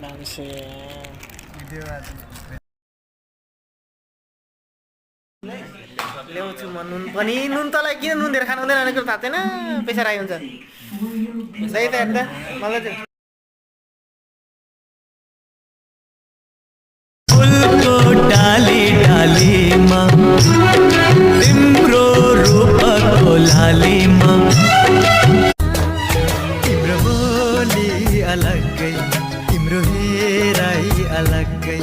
मान्छे ल्याउँछु म नुन पनि। नुन तँलाई किन नुन दिएर खानु हुँदैन भनेको कुरो थाहा छैन। पैसा राखेको हुन्छ सही त हेर्दा मलाई चाहिँ फुलको डाली डालीमा तिम्रो रूपको लालीमा तिम्रो बोली अलग्गै तिम्रो हेराइ अलग्गै